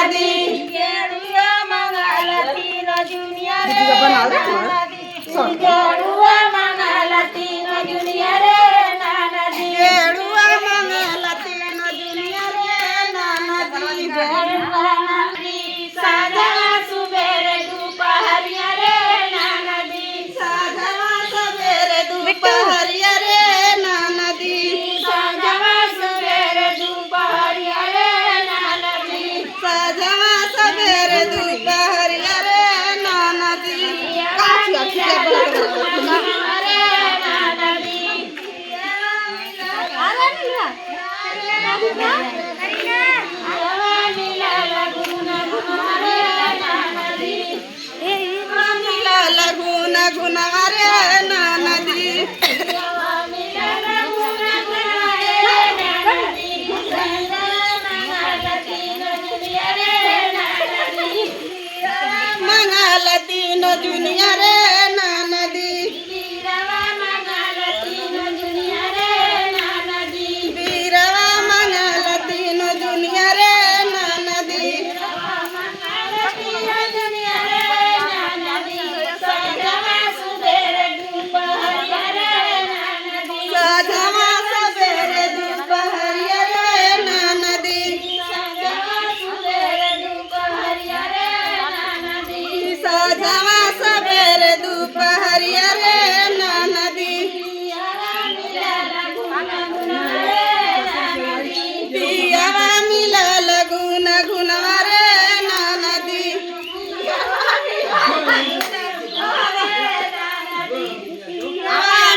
नदी गेरुआ मंगल तीन जुनिया रे नदी गेरुआ मंगल तीन जुनिया रे नदी गेरुआ मंगल तीन जुनिया रे नदी गेरुआ नदी साजवा सुबेरे दोपहरिया रे नदी साजवा सुबेरे दोपहरिया रे नदी साजवा सुबेरे दोपहरिया रे नदी साजवा सुबेरे दोपहरिया रे नदी लगुन गुन रे नदी मंगल तीन दुनिया रे नदी बीरवा मंगल तीन दुनिया रे नदी बीरवा मंगल तीन दुनिया रे नदी मंगल तीन दुनिया रे नदी साजवा सुबेरे दोपहरिया रे नदी साजवा सुबेरे दोपहरिया रे नदी साजवा सुबेरे दोपहरिया रे नदी साजवा सुबेरे दोपहरिया रे नदी पियावा मिलल गुन गुन रे नदी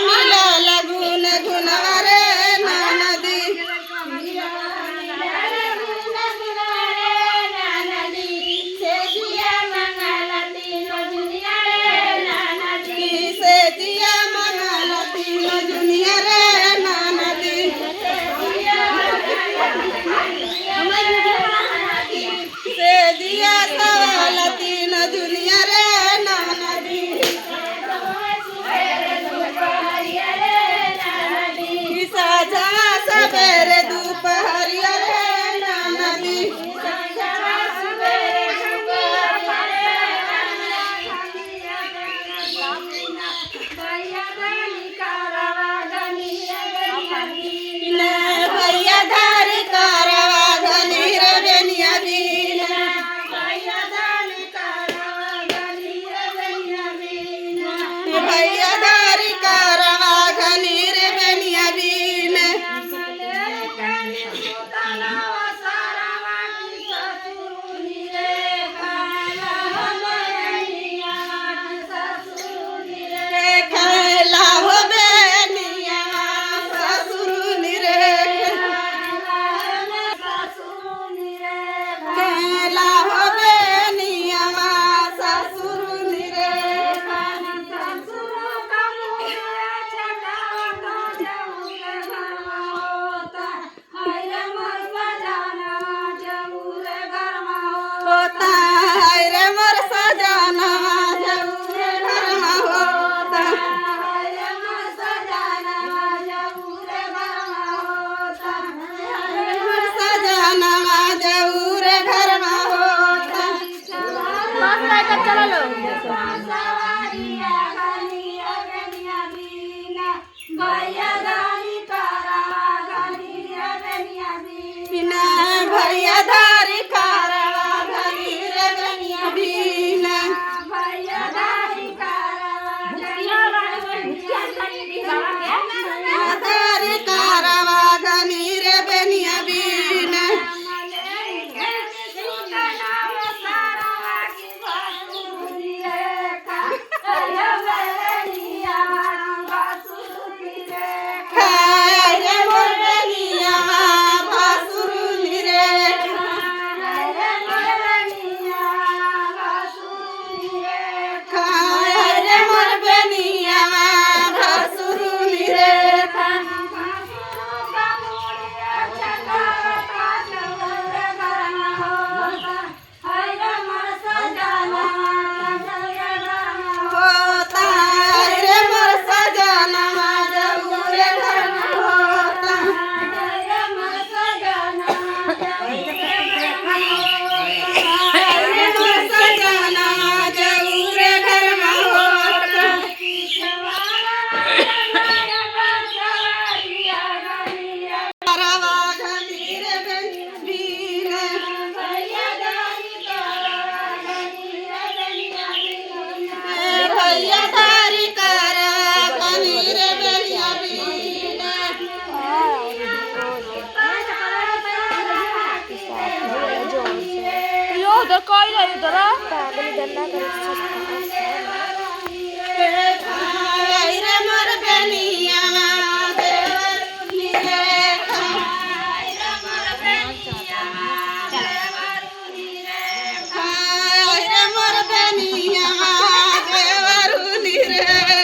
मिलल गुन गुन रे नदी से दिया मंगल तीन दुनिया रे नदी से दिया सवाल तीन दुनिया रे नदी साजा सबेरे दोपहरिया रे नदी भैया धारी करवा घनी रे बेनिया बीन भैया धारी करवा घनी रे बेनिया बीन भैया धारी करवा घनी रे बेनिया बीन खेला हो बेनिया ससुर रे खेला हो बेनिया ससुर रे होता है रे मोर सजना जऊर घरमा होता सजना जऊर घरमा होता चलो लो भैया धारी करवा घनी रे बेनिया बीन भैया धारी करवा घनी रे बेनिया बीन भैया धारी करवा धारी करवा घनी रे बेनिया बीन कहिले त र पागल गल्ला रे मोर बेनिया देवरुनी रे